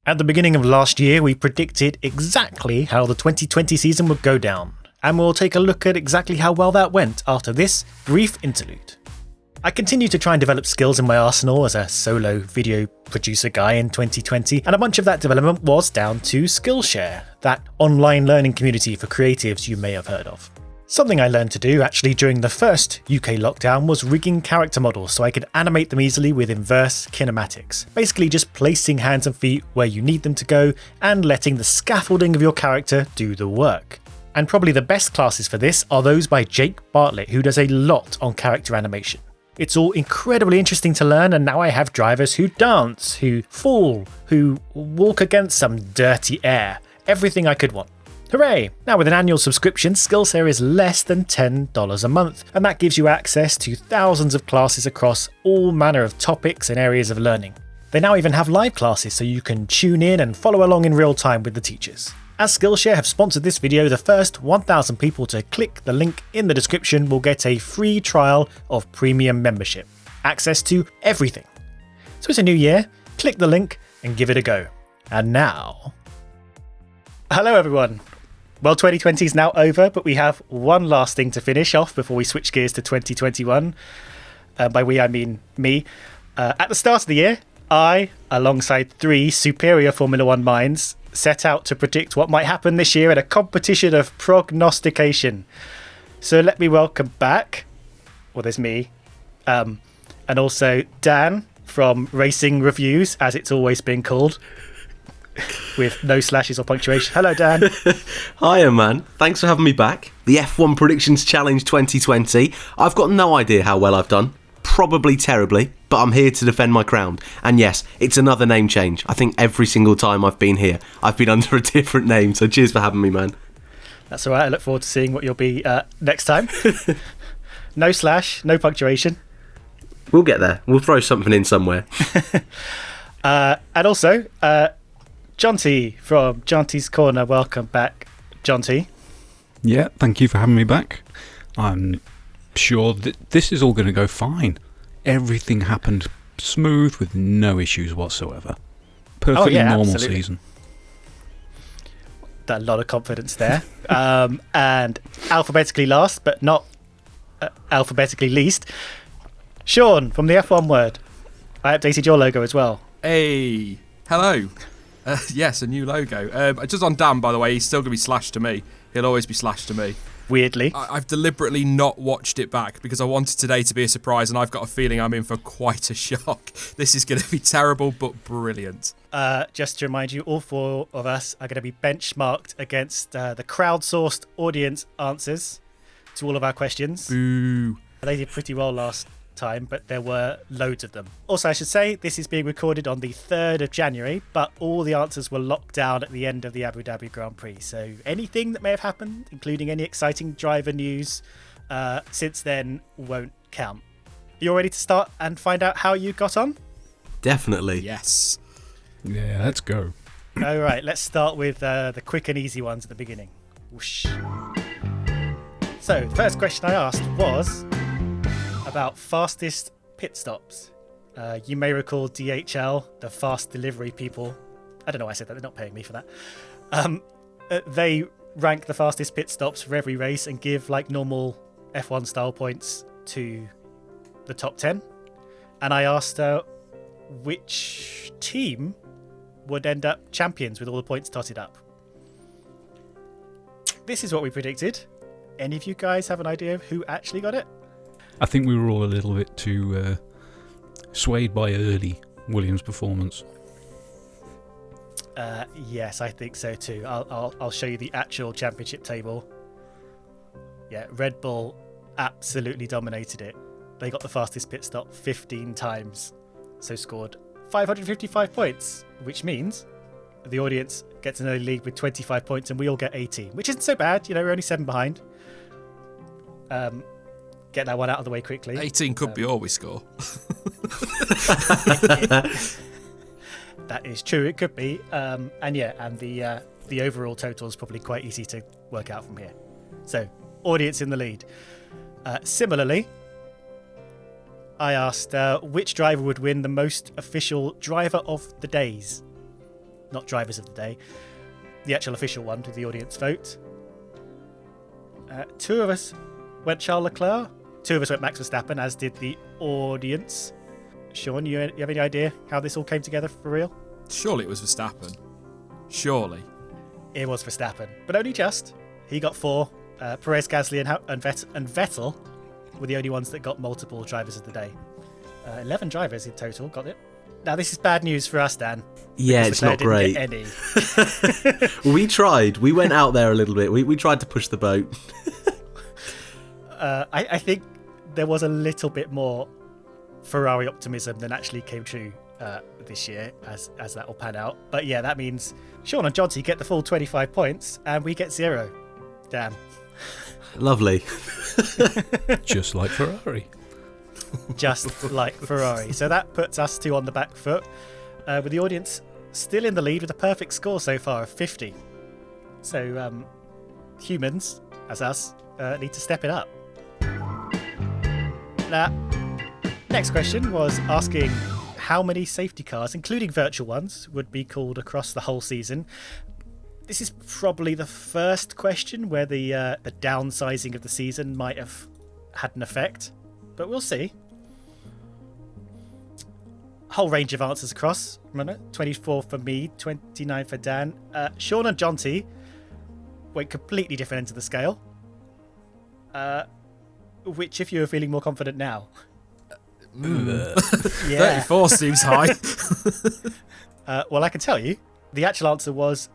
At the beginning of last year, we predicted exactly how the 2020 season would go down, and we'll take a look at exactly how well that went after this brief interlude. I continue to try and develop skills in my arsenal as a solo video producer guy in 2020, and a bunch of that development was down to Skillshare, that online learning community for creatives you may have heard of. Something I learned to do actually during the first UK lockdown was rigging character models so I could animate them easily with inverse kinematics. Basically just placing hands and feet where you need them to go and letting the scaffolding of your character do the work. And probably the best classes for this are those by Jake Bartlett, who does a lot on character animation. It's all incredibly interesting to learn, and now I have drivers who dance, who fall, who walk against some dirty air. Everything I could want. Hooray! Now with an annual subscription, Skillshare is less than $10 a month, and that gives you access to thousands of classes across all manner of topics and areas of learning. They now even have live classes so you can tune in and follow along in real time with the teachers. As Skillshare have sponsored this video, the first 1,000 people to click the link in the description will get a free trial of premium membership. Access to everything. So it's a new year, click the link and give it a go. And now... Hello everyone! Well, 2020 is now over, but we have one last thing to finish off before we switch gears to 2021. By we, I mean me. At the start of the year, I, alongside 3 superior Formula One minds, set out to predict what might happen this year in a competition of prognostication. So let me welcome back, well, there's me, and also Dan from Racing Reviews, as it's always been called. With no slashes or punctuation. Hello, Dan. Hiya, man. Thanks for having me back. The F1 Predictions Challenge 2020. I've got no idea how well I've done. Probably terribly, but I'm here to defend my crown. And yes, it's another name change. I think every single time I've been here, I've been under a different name. So cheers for having me, man. That's all right. I look forward to seeing what you'll be next time. No slash, no punctuation. We'll get there. We'll throw something in somewhere. And also... Jonty from Jonty's Corner, welcome back, Jonty. Yeah, thank you for having me back. I'm sure that this is all going to go fine. Everything happened smooth with no issues whatsoever. Perfectly normal absolutely. Season. A lot of confidence there. And alphabetically last, but not alphabetically least, Sean from the F1 Word. I updated your logo as well. Hey, hello. Yes, a new logo. Just on Dan, by the way, he's still going to be slashed to me. He'll always be slashed to me. Weirdly. I've deliberately not watched it back because I wanted today to be a surprise, and I've got a feeling I'm in for quite a shock. This is going to be terrible, but brilliant. Just to remind you, all 4 of us are going to be benchmarked against the crowdsourced audience answers to all of our questions. Boo. They did pretty well last time, but there were loads of them. Also, I should say, this is being recorded on the 3rd of January, but all the answers were locked down at the end of the Abu Dhabi Grand Prix. So anything that may have happened, including any exciting driver news since then, won't count. You all ready to start and find out how you got on? Definitely. Yes. Yeah, let's go. All right, let's start with the quick and easy ones at the beginning. Whoosh. So, the first question I asked was about fastest pit stops. You may recall DHL, the fast delivery people. I don't know why I said that, they're not paying me for that. They rank the fastest pit stops for every race and give like normal F1 style points to the top 10. And I asked which team would end up champions with all the points totted up. This is what we predicted. Any of you guys have an idea of who actually got it? I think we were all a little bit too swayed by early Williams' performance. Yes, I think so too. I'll show you the actual championship table. Yeah, Red Bull absolutely dominated it. They got the fastest pit stop 15 times, so scored 555 points, which means the audience gets an early lead with 25 points and we all get 18, which isn't so bad. You know, we're only 7 behind. Get that one out of the way quickly. 18 could be all we score. That is true, it could be. And the overall total is probably quite easy to work out from here. So, audience in the lead. Similarly, I asked which driver would win the most official driver of the days. not drivers of the day. The actual official one with the audience vote. 2 of us went Charles Leclerc. 2 of us went Max Verstappen, as did the audience. Sean, you have any idea how this all came together for real? Surely it was Verstappen. Surely. It was Verstappen, but only just. He got 4. Perez, Gasly, and Vettel were the only ones that got multiple drivers of the day. 11 drivers in total got it. Now, this is bad news for us, Dan. Yeah, it's not great. Didn't get any. We tried. We went out there a little bit. We tried to push the boat. I think there was a little bit more Ferrari optimism than actually came true this year as that will pan out. But yeah, that means Sean and Jonty get the full 25 points and we get 0. Damn. Lovely. Just like Ferrari. Just like Ferrari. So that puts us 2 on the back foot, with the audience still in the lead with a perfect score so far of 50. So humans, as us, need to step it up. Now, next question was asking how many safety cars, including virtual ones, would be called across the whole season. This is probably the first question where the downsizing of the season might have had an effect, but we'll see. Whole range of answers across. Remember, 24 for me, 29 for Dan. Sean and Jonty went completely different ends of the scale. Which, if you're feeling more confident now? Yeah. 34 seems high. Well, I can tell you, the actual answer was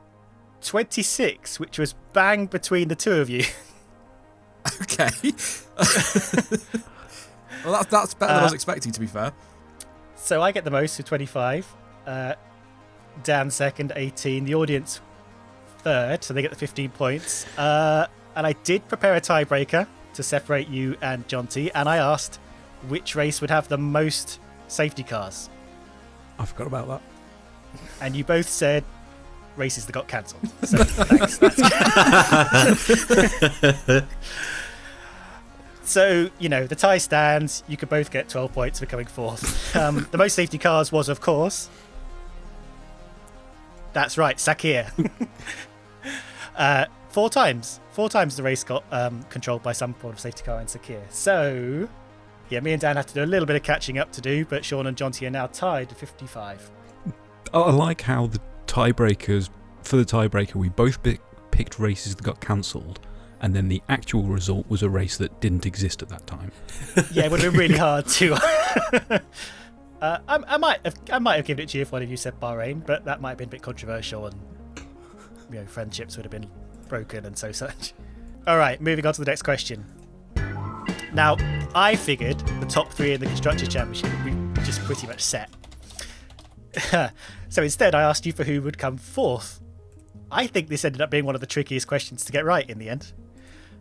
26, which was bang between the 2 of you. Okay. Well, that's better than I was expecting, to be fair. So I get the most with 25. Dan second, 18. The audience third, so they get the 15 points. And I did prepare a tiebreaker to separate you and Jonty, and I asked which race would have the most safety cars. I forgot about that. And you both said races that got cancelled. So thanks. So, the tie stands. You could both get 12 points for coming fourth. The most safety cars was, of course... That's right, Sakir. 4 times. 4 times the race got controlled by some form of safety car in Sakir. So, yeah, me and Dan have to do a little bit of catching up to do, but Sean and Jonty are now tied at 55. I like how the tiebreakers, for the tiebreaker, we both picked races that got cancelled, and then the actual result was a race that didn't exist at that time. Yeah, it would have been really hard to... I might have given it to you if one of you said Bahrain, but that might have been a bit controversial, and friendships would have been broken and such. All right, moving on to the next question. Now, I figured the top 3 in the Constructors' Championship would be just pretty much set. So instead, I asked you for who would come 4th. I think this ended up being one of the trickiest questions to get right in the end.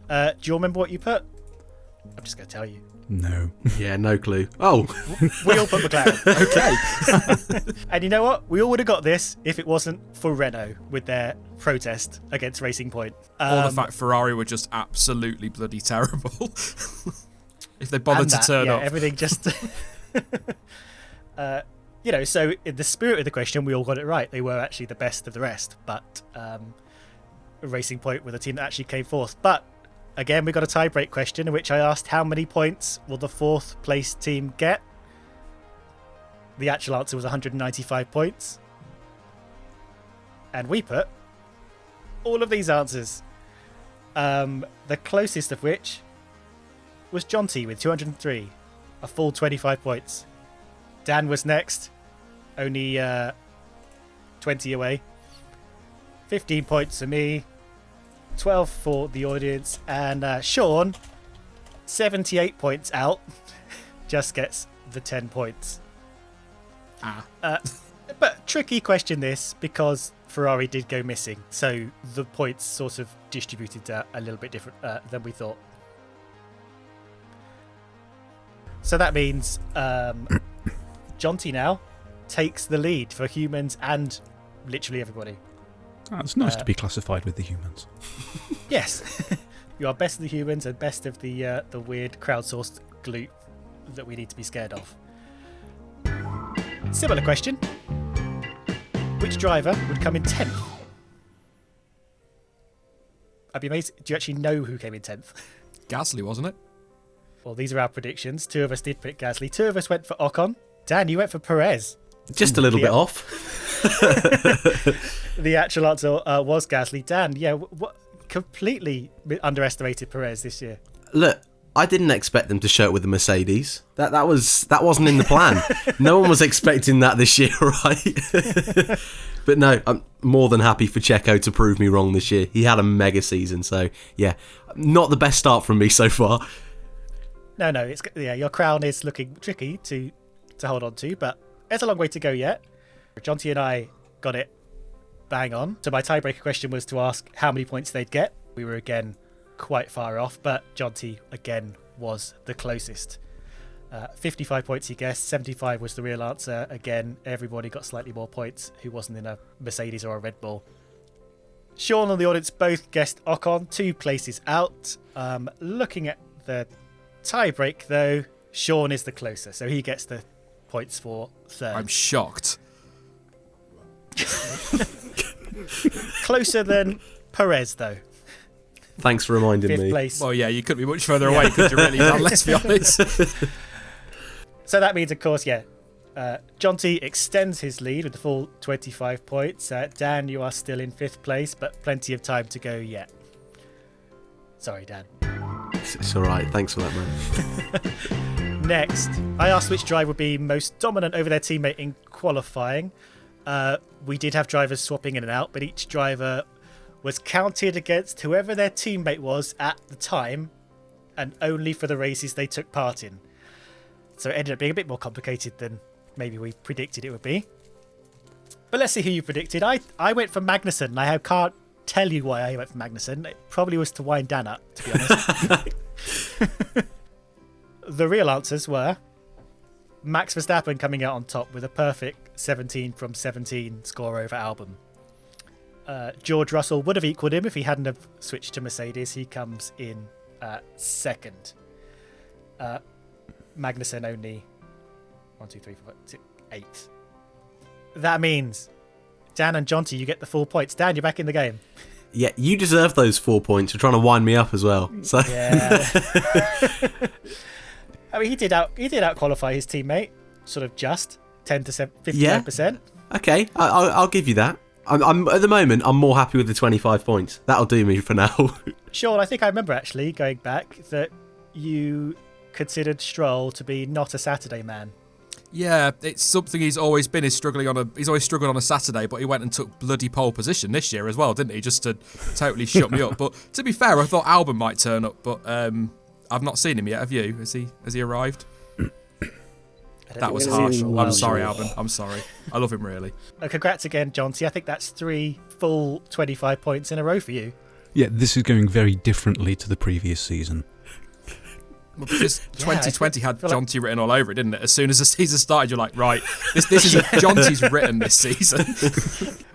Do you remember what you put? I'm just going to tell you. No. Yeah, no clue. Oh. We all put McLaren. Okay. And you know what? We all would have got this if it wasn't for Renault with their protest against Racing Point. Or the fact Ferrari were just absolutely bloody terrible. If they bothered to turn up. Everything just... so in the spirit of the question, we all got it right. They were actually the best of the rest, but Racing Point were the team that actually came 4th. But again, we got a tie-break question in which I asked how many points will the 4th place team get? The actual answer was 195 points. And we put all of these answers. The closest of which was Jonty with 203, a full 25 points. Dan was next, only 20 away. 15 points for me, 12 for the audience, and Sean, 78 points out, just gets the 10 points. But tricky question this, because Ferrari did go missing, so the points sort of distributed a little bit different than we thought. So that means Jonty now takes the lead for humans and literally everybody. Oh, it's nice to be classified with the humans. Yes. You are best of the humans and best of the weird crowdsourced glute that we need to be scared of. Similar question. which driver would come in 10th? I'd be amazed. Do you actually know who came in 10th? Gasly, wasn't it? Well, these are our predictions. 2 of us did pick Gasly. 2 of us went for Ocon. Dan, you went for Perez. Just a little bit off. The actual answer was Gasly. Dan, yeah, what completely underestimated Perez this year. Look, I didn't expect them to show it with the Mercedes. That wasn't in the plan. No one was expecting that this year, right? But no, I'm more than happy for Checo to prove me wrong this year. He had a mega season, so yeah, not the best start from me so far. No, your crown is looking tricky to hold on to, but there's a long way to go yet. Jonty and I got it bang on. So my tiebreaker question was to ask how many points they'd get. We were again quite far off, but Jonty again was the closest. 55 points he guessed, 75 was the real answer. Again, everybody got slightly more points who wasn't in a Mercedes or a Red Bull. Sean and the audience both guessed Ocon, 2 places out. Looking at the tiebreak though, Sean is the closer, so he gets the points for third. I'm shocked. Closer than Perez though. Thanks for reminding 5th me. place. Well, yeah, you couldn't be much further away, could you really, Dan? Let's be honest. So that means, of course, Jonty extends his lead with the full 25 points. Dan, you are still in 5th place, but plenty of time to go yet. Sorry, Dan. It's all right. Thanks for that, man. Next, I asked which driver would be most dominant over their teammate in qualifying. We did have drivers swapping in and out, but each driver was counted against whoever their teammate was at the time, and only for the races they took part in. So it ended up being a bit more complicated than maybe we predicted it would be. But let's see who you predicted. I went for Magnussen, and I can't tell you why I went for Magnussen. It probably was to wind Dan up, to be honest. The real answers were Max Verstappen coming out on top with a perfect 17 from 17 score over Albon. George Russell would have equalled him if he hadn't have switched to Mercedes. He comes in second. Magnussen only 1, 2, 3, 4, 5, 6, 8. That means Dan and Jonty, you get the 4 points. Dan, you're back in the game. Yeah, you deserve those 4 points. You're trying to wind me up as well. So yeah. I mean, he did out qualify his teammate, sort of just 10 to 59%. Okay, I'll give you that. I'm at the moment, I'm more happy with the 25 points. That'll do me for now. Sean, I think I remember actually going back that you considered Stroll to be not a Saturday man. Yeah, it's something he's always been. He's always struggled on a Saturday, but he went and took bloody pole position this year as well, didn't he? Just to totally shut me up. But to be fair, I thought Albon might turn up, but I've not seen him yet. Have you? Has he arrived? That was harsh. I'm sorry, Albon. I'm sorry. I love him really. Congrats again, Jonty. I think that's 3 full 25 points in a row for you. Yeah, this is going very differently to the previous season. Well, because 2020 had Jonty written all over it, didn't it? As soon as the season started, you're like, right, this is a Jonty's written this season.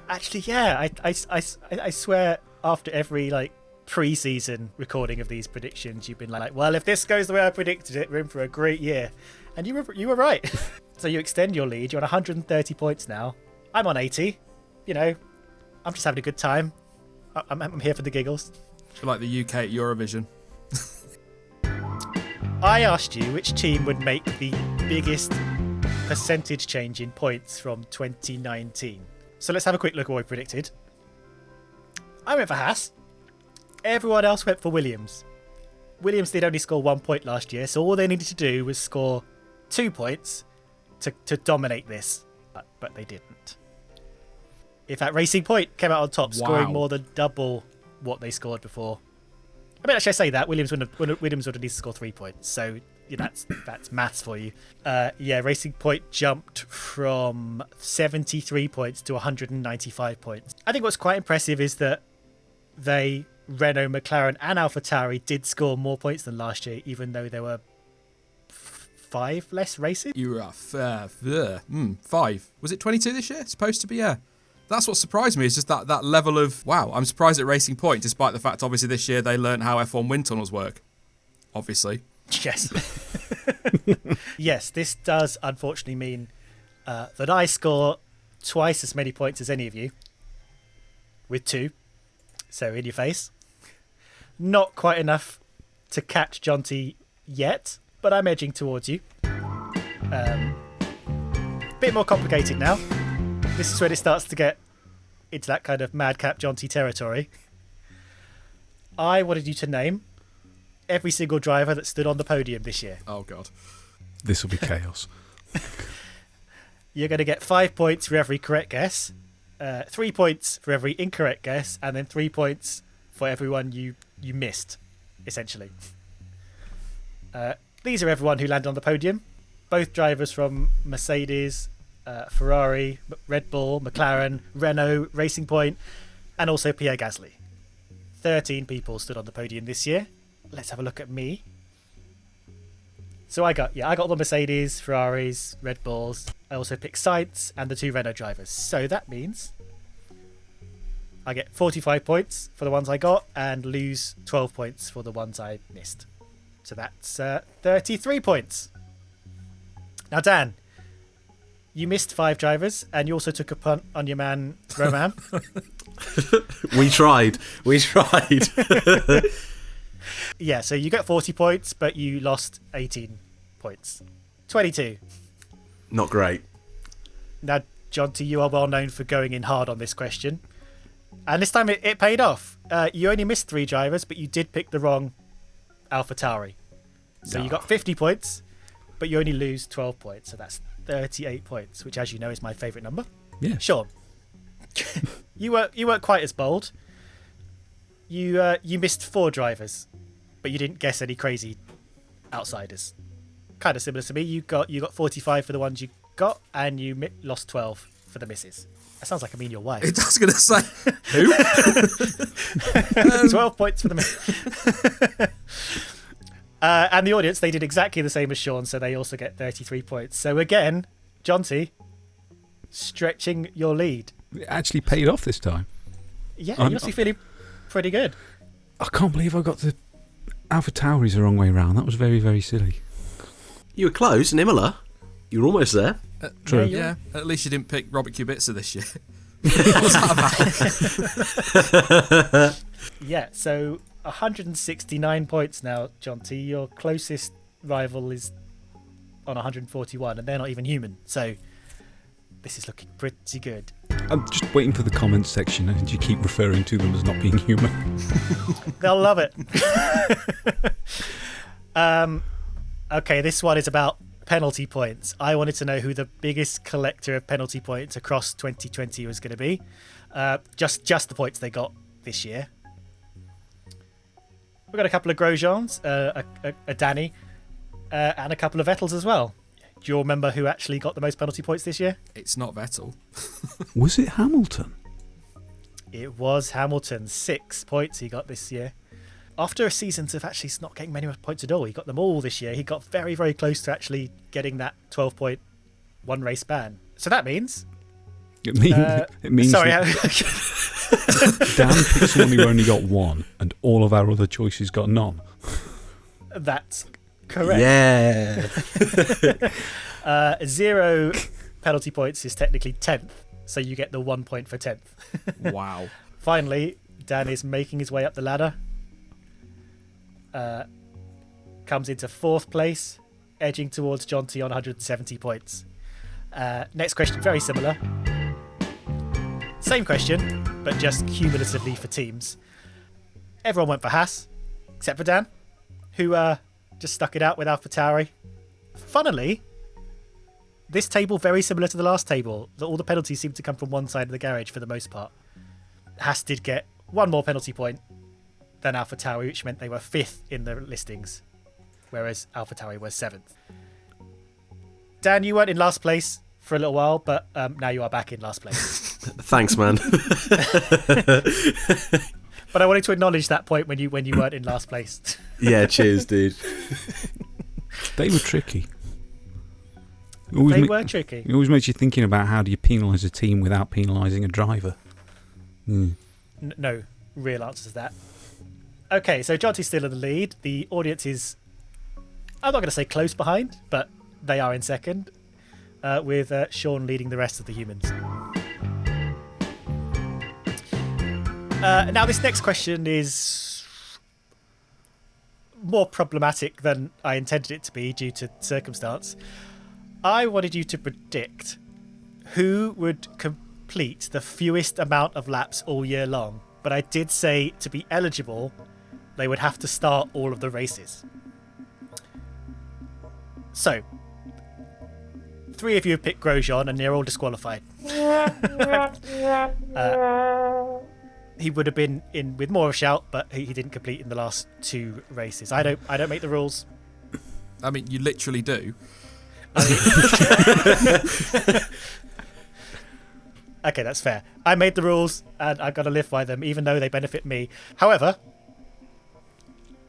Actually, yeah, I swear after every pre-season recording of these predictions, you've been like, well, if this goes the way I predicted it, we're in for a great year. And you were right. So you extend your lead. You're on 130 points now. I'm on 80. You know, I'm just having a good time. I'm here for the giggles. Like the UK at Eurovision. I asked you which team would make the biggest percentage change in points from 2019. So let's have a quick look at what we predicted. I went for Haas. Everyone else went for Williams. Williams did only score 1 point last year, so all they needed to do was score 2 points to dominate this, but they didn't. In fact, Racing Point came out on top, scoring more than double what they scored before. I mean, actually, I say that Williams would have needed to score 3 points, so that's maths for you. Racing Point jumped from 73 points to 195 points. I think what's quite impressive is that Renault, McLaren and AlphaTauri did score more points than last year, even though there were 5 less races. You were 5. Was it 22 this year? It's supposed to be, yeah. That's what surprised me, is just that level of, wow, I'm surprised at Racing Point, despite the fact, obviously, this year they learned how F1 wind tunnels work. Obviously. Yes. Yes, this does unfortunately mean that I score twice as many points as any of you, with 2. So in your face. Not quite enough to catch Jonty yet, but I'm edging towards you. Bit more complicated now. This is when it starts to get into that kind of madcap Jonty territory. I wanted you to name every single driver that stood on the podium this year. Oh, God. This will be chaos. You're going to get 5 points for every correct guess, 3 points for every incorrect guess, and then 3 points for everyone you missed, essentially. These are everyone who landed on the podium. Both drivers from Mercedes, Ferrari, Red Bull, McLaren, Renault, Racing Point, and also Pierre Gasly. 13 people stood on the podium this year. Let's have a look at me. So I got all the Mercedes, Ferraris, Red Bulls. I also picked Sainz and the 2 Renault drivers. So that means I get 45 points for the ones I got and lose 12 points for the ones I missed. So that's 33 points. Now, Dan, you missed 5 drivers and you also took a punt on your man, Roman. We tried. Yeah, so you got 40 points, but you lost 18 points. 22. Not great. Now, Jonty, you are well known for going in hard on this question. And this time it paid off. You only missed 3 drivers, but you did pick the wrong AlphaTauri. So you got 50 points, but you only lose 12 points. So that's 38 points, which, as you know, is my favourite number. Yeah. Sean, you weren't quite as bold. You missed 4 drivers, but you didn't guess any crazy outsiders. Kind of similar to me. You got 45 for the ones you got, and you lost 12 for the misses. That sounds like I mean your wife. I was going to say, who? 12 points for the miss. And the audience, they did exactly the same as Sean, so they also get 33 points. So again, Jonty, stretching your lead. It actually paid off this time. Yeah, you must be feeling pretty good. I can't believe I got the AlphaTauris the wrong way round. That was very, very silly. You were close in Imola. You were almost there. True. Yeah, at least you didn't pick Robert Kubica this year. What was that about? Yeah, so 169 points now, Jonty. Your closest rival is on 141, and they're not even human. So this is looking pretty good. I'm just waiting for the comments section, and you keep referring to them as not being human. They'll love it. Okay, this one is about penalty points. I wanted to know who the biggest collector of penalty points across 2020 was going to be. Just the points they got this year. We've got a couple of Grosjeans, a Danny, and a couple of Vettels as well. Do you all remember who actually got the most penalty points this year? It's not Vettel. Was it Hamilton? It was Hamilton. 6 points he got this year. After a season of actually not getting many points at all, he got them all this year. He got very, very close to actually getting that 12-point one-race ban. So that means... It means sorry. Dan picked someone who only got 1, and all of our other choices got none. That's correct. Yeah. 0 penalty points is technically 10th, so you get the 1 point for 10th. Wow. Finally, Dan is making his way up the ladder. Comes into 4th place, edging towards Jonty on 170 points. Next question, very similar. Same question, but just cumulatively for teams. Everyone went for Haas, except for Dan, who just stuck it out with AlphaTauri. Funnily, this table very similar to the last table. All the penalties seem to come from one side of the garage for the most part. Haas did get 1 more penalty point than AlphaTauri, which meant they were 5th in the listings, whereas AlphaTauri was 7th. Dan, you weren't in last place for a little while, but now you are back in last place. Thanks, man. But I wanted to acknowledge that point when you weren't in last place. Yeah, cheers, dude. They were tricky. They were tricky. It always makes you thinking about how do you penalise a team without penalising a driver. No real answer to that. Okay, so Jonty's still in the lead. The audience is, I'm not going to say close behind, but they are in second, with Sean leading the rest of the humans. Now, this next question is more problematic than I intended it to be due to circumstance. I wanted you to predict who would complete the fewest amount of laps all year long, but I did say to be eligible, they would have to start all of the races. So, 3 of you have picked Grosjean, and they're all disqualified. He would have been in with more of a shout, but he didn't complete in the last 2 races. I don't make the rules. I mean, you literally do. Okay, that's fair. I made the rules, and I've got to live by them, even though they benefit me. However,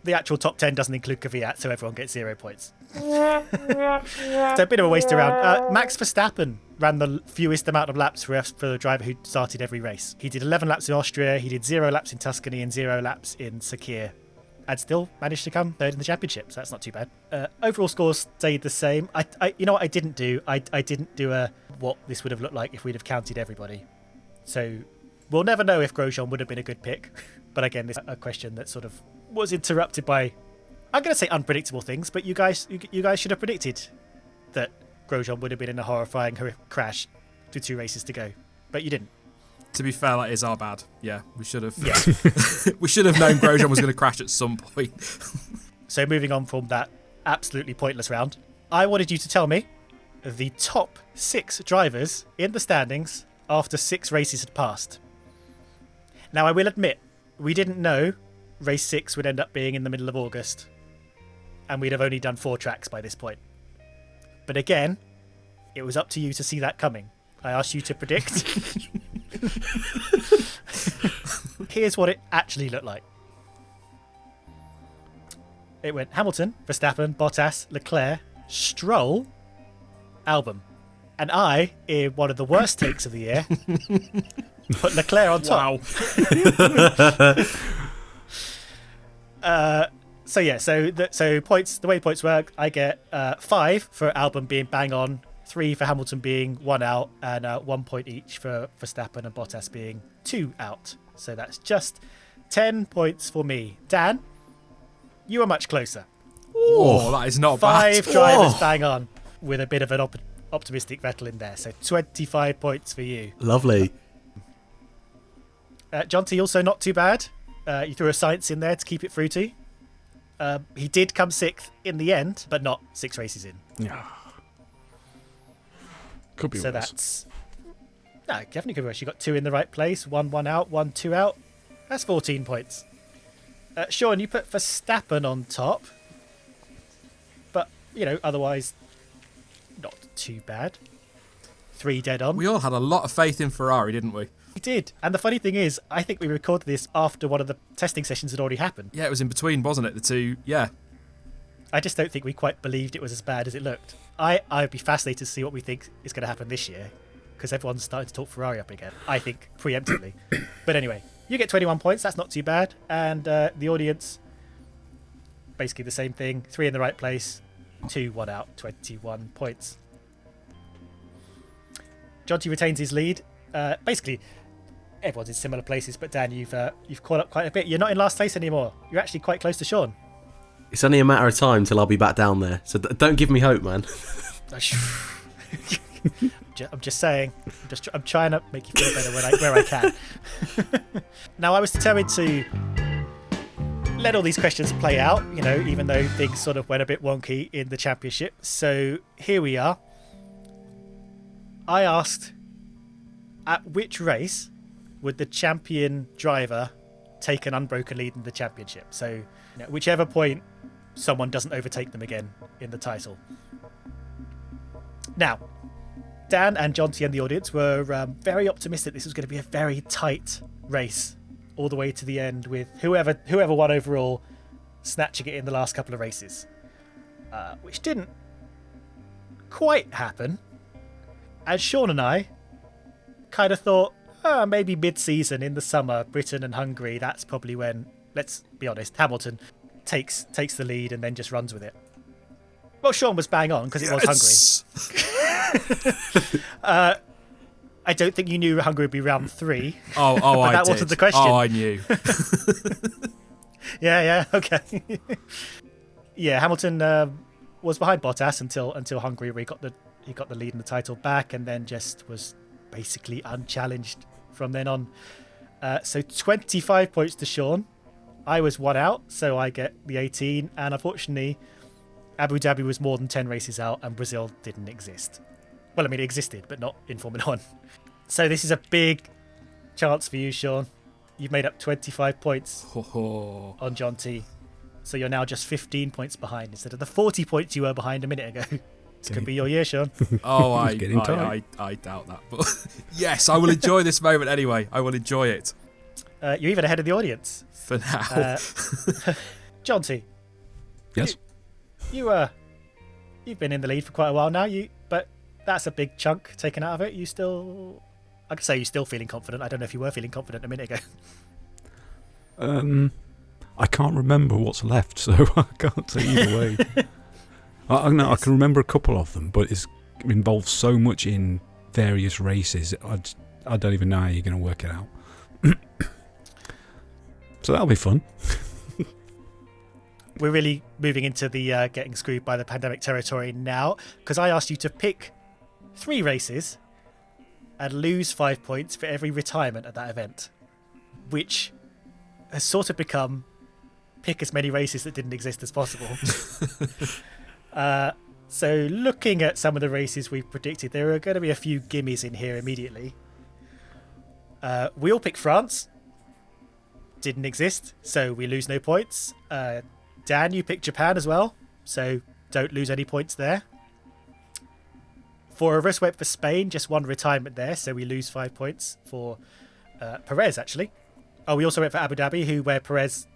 the actual top 10 doesn't include Kvyat, so everyone gets 0 points. So a bit of a waste around. Max Verstappen ran the fewest amount of laps for the driver who started every race. He did 11 laps in Austria, he did 0 laps in Tuscany, and 0 laps in Sakir, and still managed to come third in the championship, so that's not too bad. Overall scores stayed the same. You know what I didn't do? I didn't do what this would have looked like if we'd have counted everybody. So we'll never know if Grosjean would have been a good pick. But again, this is a question that sort of was interrupted by, I'm going to say unpredictable things, but you guys should have predicted that Grosjean would have been in a horrifying crash with 2 races to go, but you didn't. To be fair, that is our bad. Yeah, we should have. Yeah. We should have known Grosjean was going to crash at some point. So moving on from that absolutely pointless round, I wanted you to tell me the top 6 drivers in the standings after 6 races had passed. Now, I will admit, we didn't know race 6 would end up being in the middle of August, and we'd have only done 4 tracks by this point. But again, it was up to you to see that coming. I asked you to predict. Here's what it actually looked like. It went Hamilton, Verstappen, Bottas, Leclerc, Stroll, Albon. And I, in one of the worst takes of the year, put Leclerc on top. Wow. So points. The way points work, I get 5 for Albon being bang on, 3 for Hamilton being 1 out, and 1 point each for Verstappen and Bottas being 2 out. So that's just 10 points for me. Dan, you are much closer. Oh, that is not bad. 5 drivers bang on, with a bit of an optimistic Vettel in there. So 25 points for you. Lovely. Jonty, also not too bad. You threw a science in there to keep it fruity. He did come 6th in the end, but not 6 races in. Yeah. Could be so worse. That's... No, definitely could be worse. You got 2 in the right place, 1 out, 1 2 out. That's 14 points. Sean, you put Verstappen on top. But, otherwise, not too bad. 3 dead on. We all had a lot of faith in Ferrari, didn't we? We did. And the funny thing is, I think we recorded this after one of the testing sessions had already happened. Yeah, it was in between, wasn't it? The 2, yeah. I just don't think we quite believed it was as bad as it looked. I'd be fascinated to see what we think is going to happen this year, because everyone's starting to talk Ferrari up again, I think, preemptively. But anyway, you get 21 points, that's not too bad. And the audience, basically the same thing, 3 in the right place, 2 1 out, 21 points. Jonty retains his lead. Basically, everyone's in similar places, but Dan, you've caught up quite a bit. You're not in last place anymore. You're actually quite close to Sean. It's only a matter of time till I'll be back down there. So don't give me hope, man. I'm just saying. I'm trying to make you feel better where I can. Now, I was determined to let all these questions play out, even though things sort of went a bit wonky in the championship. So here we are. I asked, at which race would the champion driver take an unbroken lead in the championship? So, whichever point someone doesn't overtake them again in the title. Now, Dan and Jonty and the audience were very optimistic this was going to be a very tight race all the way to the end, with whoever won overall snatching it in the last couple of races, which didn't quite happen. And Sean and I kind of thought, maybe mid-season in the summer, Britain and Hungary, that's probably when, let's be honest, Hamilton takes the lead and then just runs with it. Well, Sean was bang on because it was Hungary. I don't think you knew Hungary would be round 3. Oh, but I that did. wasn't the question. Oh, I knew. Yeah, okay. Yeah, Hamilton was behind Bottas until Hungary, where he got the lead in the title back, and then just was basically unchallenged from then on. So 25 points to Sean. I was 1 out, so I get the 18. And unfortunately, Abu Dhabi was more than 10 races out, and Brazil didn't exist. Well, I mean, it existed, but not in Formula 1. So this is a big chance for you, Sean. You've made up 25 points on Jonty. So you're now just 15 points behind instead of the 40 points you were behind a minute ago. This could be your year, Sean. Oh, I doubt that. But yes, I will enjoy this moment anyway. I will enjoy it. You're even ahead of the audience. For now. Jonty. Yes? You've been in the lead for quite a while now, but that's a big chunk taken out of it. I could say you're still feeling confident. I don't know if you were feeling confident a minute ago. I can't remember what's left, so I can't say either way. I can remember a couple of them, but it involves so much in various races. I don't even know how you're going to work it out. So that'll be fun. We're really moving into the getting screwed by the pandemic territory now, because I asked you to pick 3 races and lose 5 points for every retirement at that event, which has sort of become pick as many races that didn't exist as possible. So looking at some of the races we've predicted, there are going to be a few gimmies in here immediately. We all picked France. Didn't exist, so we lose no points. Dan, you picked Japan as well, so don't lose any points there. 4 of us went for Spain, just 1 retirement there, so we lose 5 points for Perez, actually. Oh, we also went for Abu Dhabi, where Perez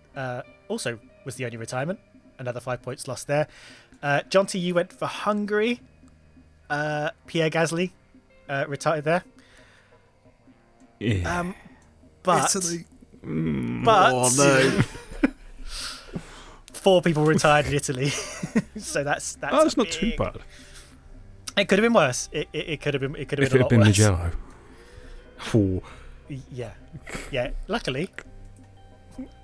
also was the only retirement. Another 5 points lost there. Jonty, you went for Hungary. Pierre Gasly retired there. Yeah. But Italy. Oh, no. 4 people retired in Italy. So that's That's not too bad. It could have been worse. It could have been. It could have If been it a had lot been worse. Mugello. Oh. Yeah. Luckily,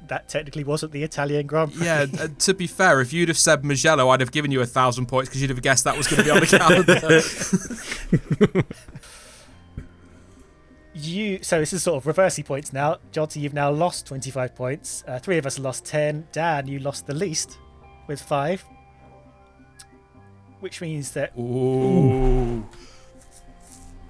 that technically wasn't the Italian Grand Prix. Yeah, to be fair, if you'd have said Mugello, I'd have given you 1,000 points because you'd have guessed that was going to be on the calendar. So this is sort of reversey points now. Jonty, you've now lost 25 points. 3 of us lost 10. Dan, you lost the least with 5. Which means that Ooh.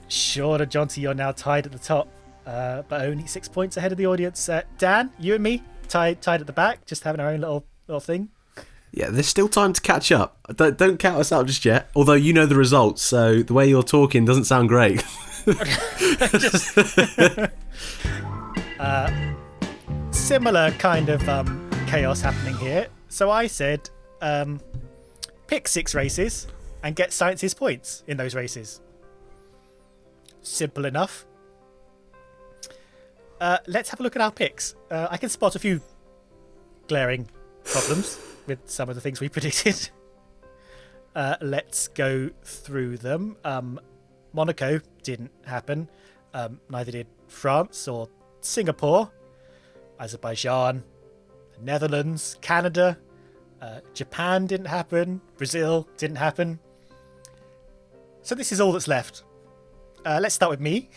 Sean and Jonty, you're now tied at the top, but only 6 points ahead of the audience. Dan, you and me tied at the back, just having our own little thing. Yeah, there's still time to catch up. Don't count us out just yet. Although you know the results, so the way you're talking doesn't sound great. Similar kind of chaos happening here. So I said, pick 6 races and get Science's points in those races. Simple enough. Let's have a look at our picks. I can spot a few glaring problems with some of the things we predicted. Let's go through them. Monaco didn't happen. Neither did France or Singapore, Azerbaijan, the Netherlands, Canada. Japan didn't happen. Brazil didn't happen. So this is all that's left. Let's start with me.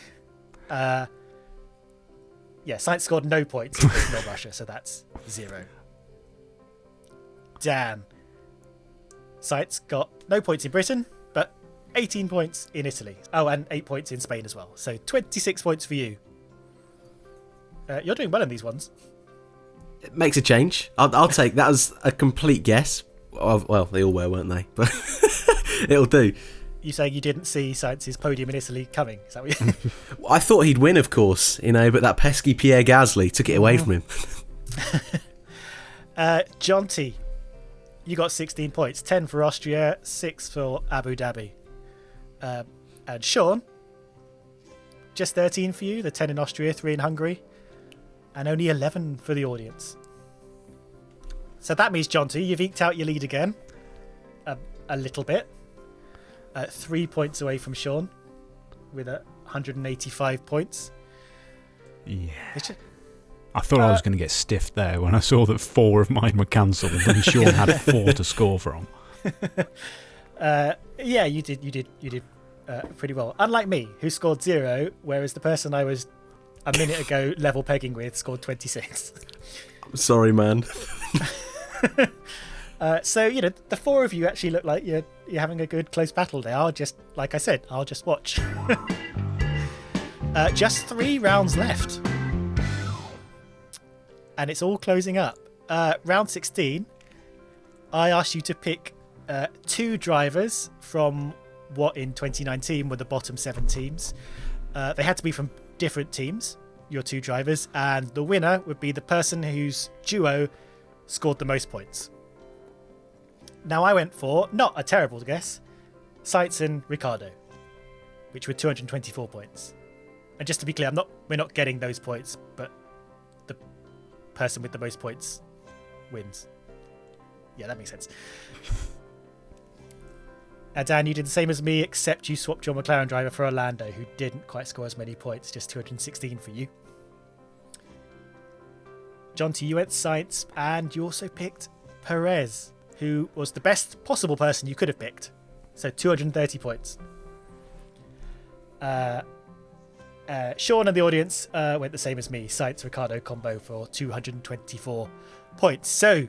Science scored no points in Britain or Russia, so that's 0. Dan. Science got no points in Britain, but 18 points in Italy. Oh, and 8 points in Spain as well. So 26 points for you. You're doing well in these ones. It makes a change. I'll take that as a complete guess. Well, they all were, weren't they? But it'll do. You saying you didn't see Science's podium in Italy coming? Is that what you... I thought he'd win, of course, but that pesky Pierre Gasly took it away from him. Jonty, you got 16 points. 10 for Austria, 6 for Abu Dhabi. And Sean, just 13 for you. The 10 in Austria, 3 in Hungary. And only 11 for the audience. So that means, Jonty, you've eked out your lead again. A little bit. 3 points away from Sean with 185 points. Yeah. I thought I was going to get stiffed there when I saw that 4 of mine were cancelled and Sean had 4 to score from. Yeah, you did pretty well. Unlike me, who scored 0, whereas the person I was a minute ago level pegging with scored 26. I'm sorry, man. So, the 4 of you actually look like you're having a good close battle there. Like I said, I'll just watch. Just 3 rounds left. And it's all closing up. Round 16, I asked you to pick 2 drivers from what in 2019 were the bottom 7 teams. They had to be from different teams, your 2 drivers, and the winner would be the person whose duo scored the most points. Now I went for, not a terrible guess, Sainz and Ricciardo, which were 224 points. And just to be clear, we're not getting those points, but the person with the most points wins. Yeah, that makes sense. Dan, you did the same as me, except you swapped your McLaren driver for Orlando, who didn't quite score as many points, just 216 for you. Jonty, you went Sainz, and you also picked Perez, who was the best possible person you could have picked. So 230 points. Sean and the audience went the same as me, Sainz Ricciardo combo for 224 points. So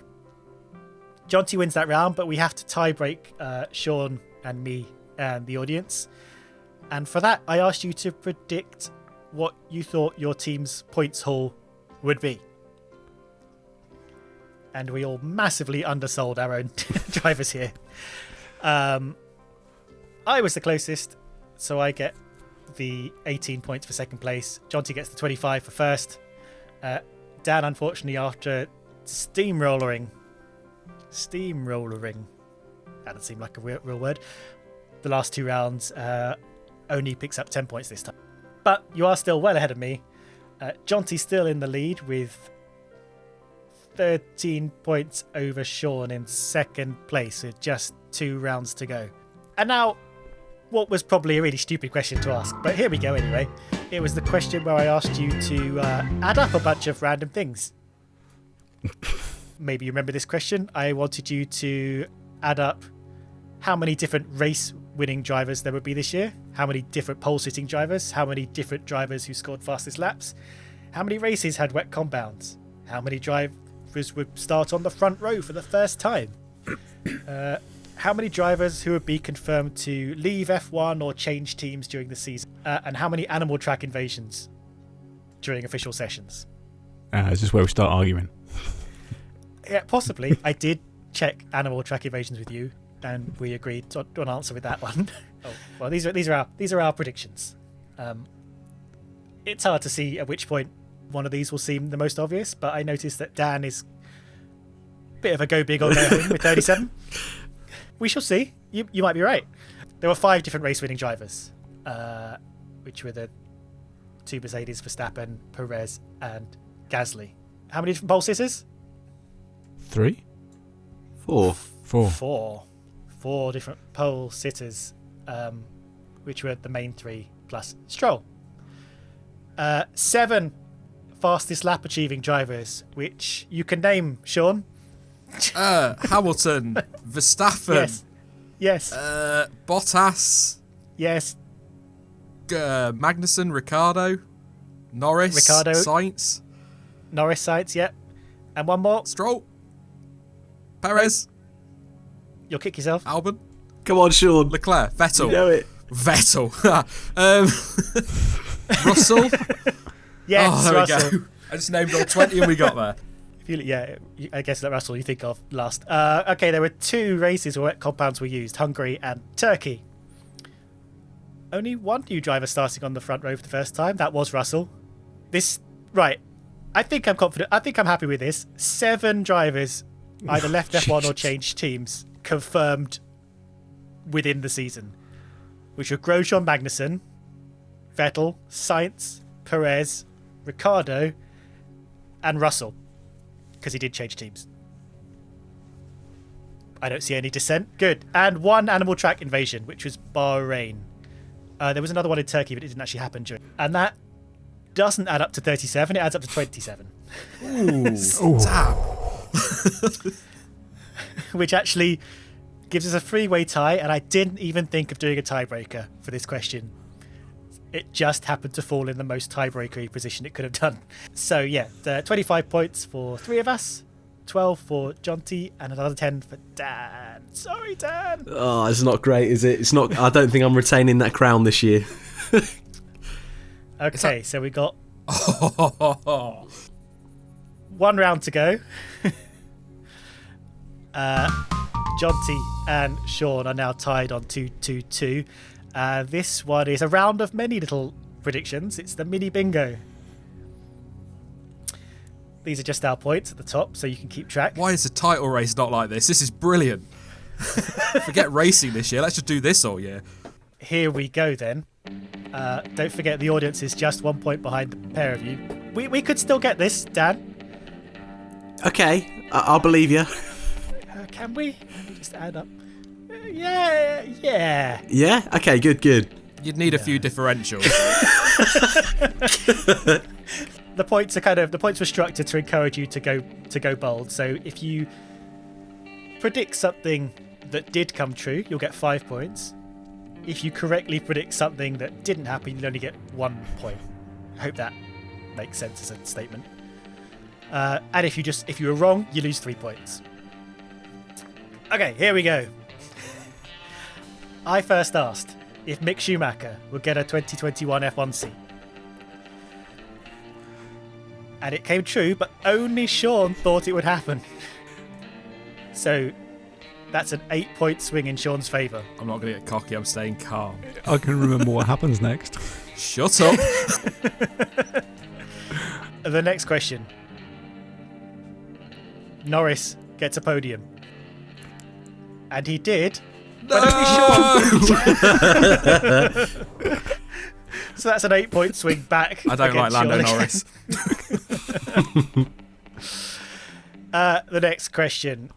Jonty wins that round, but we have to tie break Sean and me and the audience. And for that, I asked you to predict what you thought your team's points haul would be. And we all massively undersold our own drivers here. I was the closest, so I get the 18 points for second place. Jonty gets the 25 for first. Dan, unfortunately, after steamrollering, that doesn't seem like a real word, the last 2 rounds, only picks up 10 points this time. But you are still well ahead of me. Jonty's still in the lead with 13 points over Sean in second place with just 2 rounds to go. And now, what was probably a really stupid question to ask, but here we go anyway. It was the question where I asked you to add up a bunch of random things. Maybe you remember this question. I wanted you to add up how many different race-winning drivers there would be this year, how many different pole-sitting drivers, how many different drivers who scored fastest laps, how many races had wet compounds, how many drivers would start on the front row for the first time, how many drivers who would be confirmed to leave F1 or change teams during the season, and how many animal track invasions during official sessions. Is this where we start arguing? Yeah, possibly. I did check animal track invasions with you, and we agreed to an answer with that one. Oh, well, these are our predictions. It's hard to see at which point one of these will seem the most obvious, but I noticed that Dan is a bit of a go big or go home with 37. We shall see. You might be right. There were 5 different race-winning drivers, which were the 2 Mercedes, Verstappen, Perez, and Gasly. How many different pole sitters? 3? 4. 4. 4 different pole sitters, which were the main 3 plus Stroll. 7 fastest lap achieving drivers, which you can name, Sean. Hamilton, Verstappen, yes, Bottas, yes, Magnussen, Ricciardo, Norris, Sainz, yep, and one more, Stroll, Perez. You'll kick yourself. Albon, Come on, Sean. Leclerc, Vettel, You know it. Russell. Yes, there Russell. we go. I just named all 20 and we got there. I guess that Russell you think of last. Okay, there were 2 races where wet compounds were used, Hungary and Turkey. Only 1 new driver starting on the front row for the first time. That was Russell. Right. I think I'm confident. I think I'm happy with this. 7 drivers either left F1 or changed teams confirmed within the season, which were Grosjean, Magnussen, Vettel, Sainz, Perez, Ricciardo, and Russell, because he did change teams. I don't see any dissent. Good. And 1 animal track invasion, which was Bahrain. There was another one in Turkey, but it didn't actually happen during. And that doesn't add up to 37, it adds up to 27. Ooh. Damn. Which actually gives us a three-way tie, and I didn't even think of doing a tiebreaker for this question. It just happened to fall in the most tiebreakery position it could have done. So yeah, 25 points for three of us, 12 for Jonty, and another 10 for Dan. Sorry, Dan. Oh, it's not great, is it? It's not. I don't think I'm retaining that crown this year. Okay, so we got one round to go. Jonty and Sean are now tied on 2-2-2. This one is a round of many little predictions. It's the mini bingo. These are just our points at the top, so you can keep track. Why is the title race not like this? This is brilliant. Forget racing this year. Let's just do this all year. Here we go then. Don't forget the audience is just 1 point behind the pair of you. We could still get this, Dan. Okay, I'll believe you. Can we? Let me just add up. Yeah. Yeah? Okay, good. You'd need a few differentials. The points were structured to encourage you to go bold. So if you predict something that did come true, you'll get 5 points. If you correctly predict something that didn't happen, you'll only get 1 point. I hope that makes sense as a statement. And if you were wrong, you lose 3 points. Okay, here we go. I first asked if Mick Schumacher would get a 2021 F1 seat. And it came true, but only Sean thought it would happen. So that's an 8-point swing in Sean's favour. I'm not going to get cocky, I'm staying calm. I can remember what happens next. Shut up. The next question. Norris gets a podium. And he did. No! But only Sean. So that's an 8-point swing back. I don't like Lando Norris. The next question.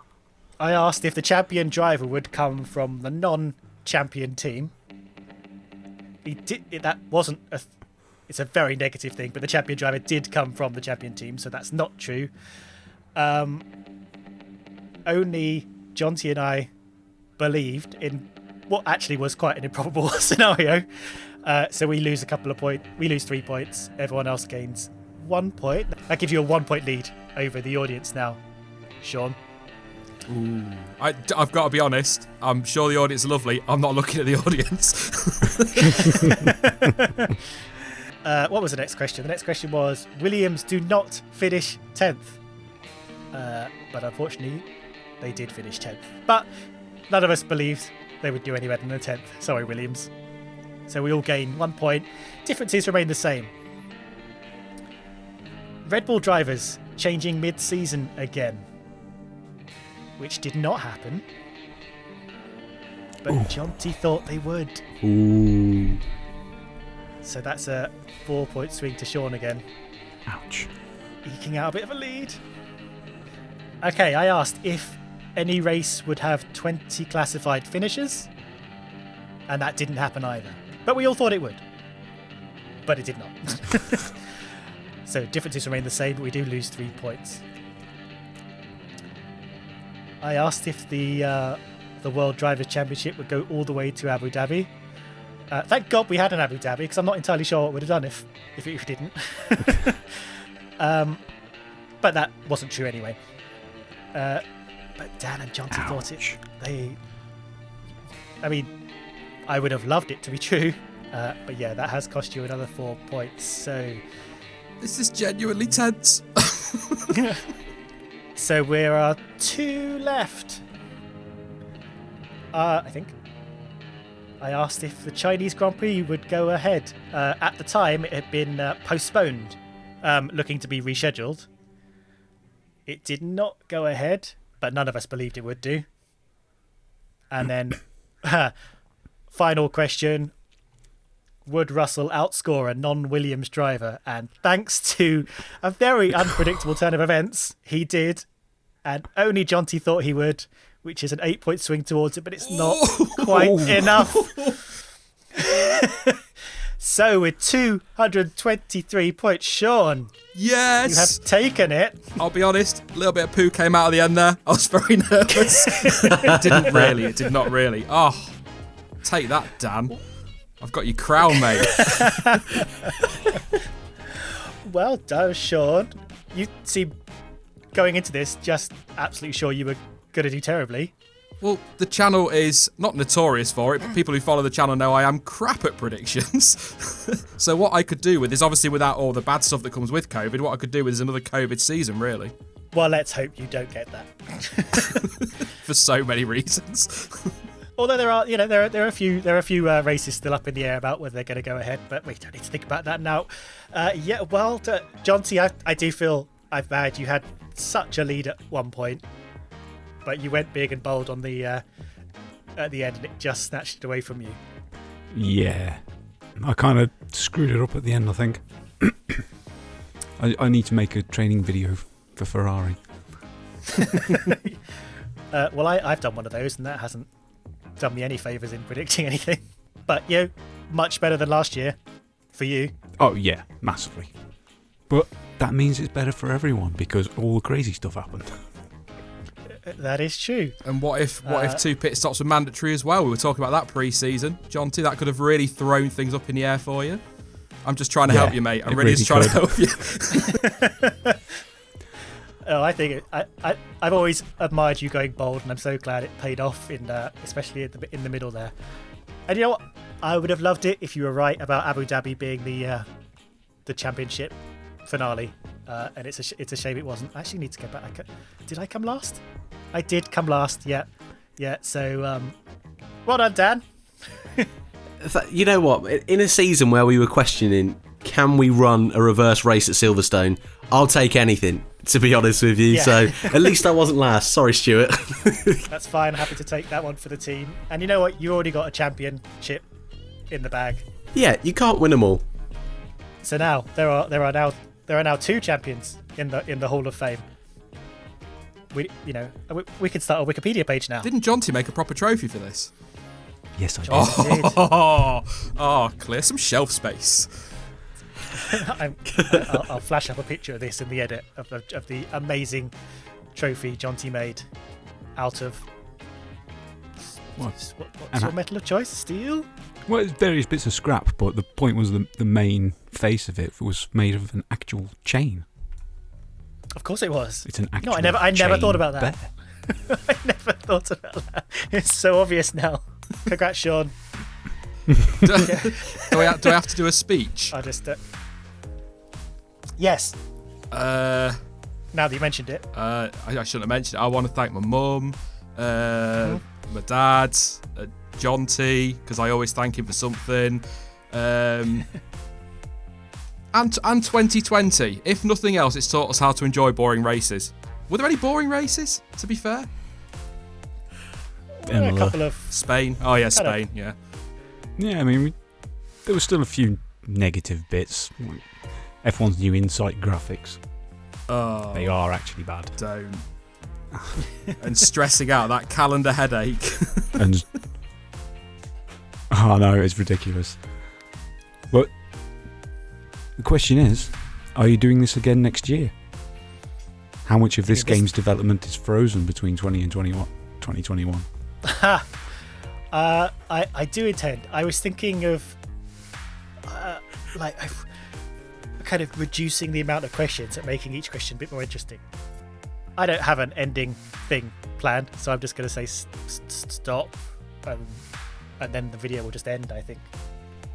I asked if the champion driver would come from the non-champion team. He did. That wasn't a. It's a very negative thing, but the champion driver did come from the champion team, so that's not true. Only Jonty and I believed in what actually was quite an improbable scenario. So we lose a couple of points. We lose 3 points. Everyone else gains 1 point. That gives you a 1-point lead over the audience now, Sean. Ooh. I've got to be honest. I'm sure the audience is lovely. I'm not looking at the audience. What was the next question? The next question was, Williams do not finish 10th. But unfortunately, they did finish 10th. But none of us believed they would do any better than a 10th. Sorry, Williams. So we all gain 1 point. Differences remain the same. Red Bull drivers changing mid-season again, which did not happen. But Jonty thought they would. Ooh. So that's a 4-point swing to Sean again. Ouch. Eking out a bit of a lead. Okay, I asked if any race would have 20 classified finishers, and that didn't happen either. But we all thought it would. But it did not. So differences remain the same, but we do lose 3 points. I asked if the World Drivers' Championship would go all the way to Abu Dhabi. Thank God we had an Abu Dhabi, because I'm not entirely sure what it would have done if it didn't. But that wasn't true anyway. But Dan and Jonty thought it. I mean, I would have loved it to be true. But yeah, that has cost you another 4 points. So This is genuinely tense. So there are 2 left. I think. I asked if the Chinese Grand Prix would go ahead. At the time, it had been postponed, looking to be rescheduled. It did not go ahead, but none of us believed it would do. And then, final question. Would Russell outscore a non-Williams driver? And thanks to a very unpredictable turn of events, he did. And only Jonty thought he would, which is an 8-point swing towards it, but it's not quite enough. So with 223 points, Sean, Yes. you have taken it. I'll be honest, a little bit of poo came out at the end there. I was very nervous. It did not really. Oh, take that, Dan. I've got your crown, mate. Well done, Sean. You seem, going into this, just absolutely sure you were going to do terribly. Well, the channel is not notorious for it, but people who follow the channel know I am crap at predictions. So what I could do with is, obviously without all the bad stuff that comes with COVID, what I could do with is another COVID season, really. Well, let's hope you don't get that. For so many reasons. Although there are a few races still up in the air about whether they're going to go ahead, but we don't need to think about that now. Jonty, I do feel I've bad. You had such a lead at one point, but you went big and bold on the at the end, and it just snatched it away from you. Yeah, I kind of screwed it up at the end, I think. I need to make a training video for Ferrari. Well, I've done one of those, and that hasn't done me any favours in predicting anything. But much better than last year for you. Oh yeah, massively. But that means it's better for everyone because all the crazy stuff happened. That is true. And what if 2 pit stops were mandatory as well? We were talking about that pre-season. Jonty, that could have really thrown things up in the air for you. I'm just trying to help you, mate. I'm really just trying to help you. I think I've always admired you going bold, and I'm so glad it paid off, especially in the middle there. And you know what? I would have loved it if you were right about Abu Dhabi being the championship finale, and it's a shame it wasn't. I actually need to go back. Did I come last? I did come last. Yeah. So, well done, Dan. You know what? In a season where we were questioning, can we run a reverse race at Silverstone? I'll take anything, to be honest with you. Yeah. So at least I wasn't last. Sorry, Stuart. That's fine. Happy to take that one for the team. And you know what? You already got a championship in the bag. Yeah, you can't win them all. So now there are now 2 champions in the Hall of Fame. We could start a Wikipedia page now. Didn't Jonty make a proper trophy for this? Yes, I did. Oh, clear some shelf space. I'll flash up a picture of this in the edit of the amazing trophy Jonty made out of what's your metal of choice? Steel? Well, it's various bits of scrap, but the point was the main face of it was made of an actual chain. Of course it was. It's an actual I never thought about that. bear. I never thought about that. It's so obvious now. Congrats, Sean. Do I have to do a speech? I just yes. Now that you mentioned it, I shouldn't have mentioned it. I want to thank my mum, my dad, Jonty, because I always thank him for something, and 2020. If nothing else, it's taught us how to enjoy boring races. Were there any boring races? To be fair, a couple of Spain. Oh yeah, Spain. Yeah. Yeah, I mean, there were still a few negative bits. F1's new Insight graphics. Oh, they are actually bad. Don't. And stressing out, that calendar headache. And oh no, it's ridiculous. But the question is, are you doing this again next year? How much of this game's development is frozen between 2021? I do intend. I was thinking of kind of reducing the amount of questions and making each question a bit more interesting. I don't have an ending thing planned, so I'm just going to say stop, and then the video will just end, I think.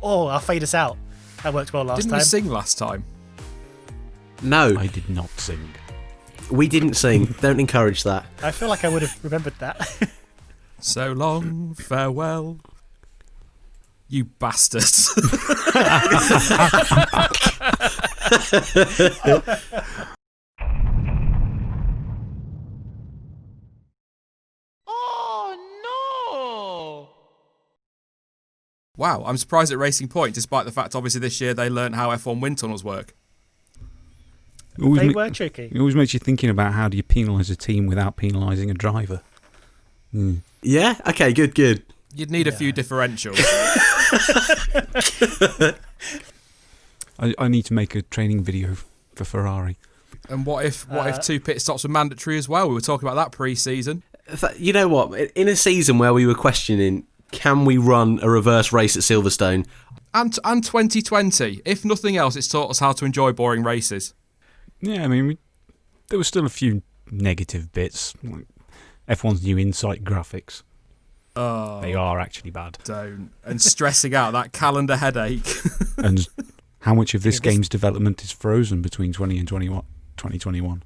Oh, I'll fade us out. That worked well last time. Didn't we sing last time? No. I did not sing. We didn't sing. Don't encourage that. I feel like I would have remembered that. So long, farewell, you bastards. Oh no! Wow, I'm surprised at Racing Point, despite the fact obviously this year they learned how F1 wind tunnels work. They were tricky. It always makes you thinking about how do you penalise a team without penalising a driver. Yeah? Okay, good. You'd need a few differentials. I need to make a training video for Ferrari. And what if 2 pit stops were mandatory as well? We were talking about that pre-season. You know what? In a season where we were questioning, can we run a reverse race at Silverstone? And 2020, if nothing else, it's taught us how to enjoy boring races. Yeah, I mean, there were still a few negative bits, like F1's new insight graphics. Oh, they are actually bad. Don't. And stressing out, that calendar headache. And how much of this game's development is frozen between 2020 and 2021?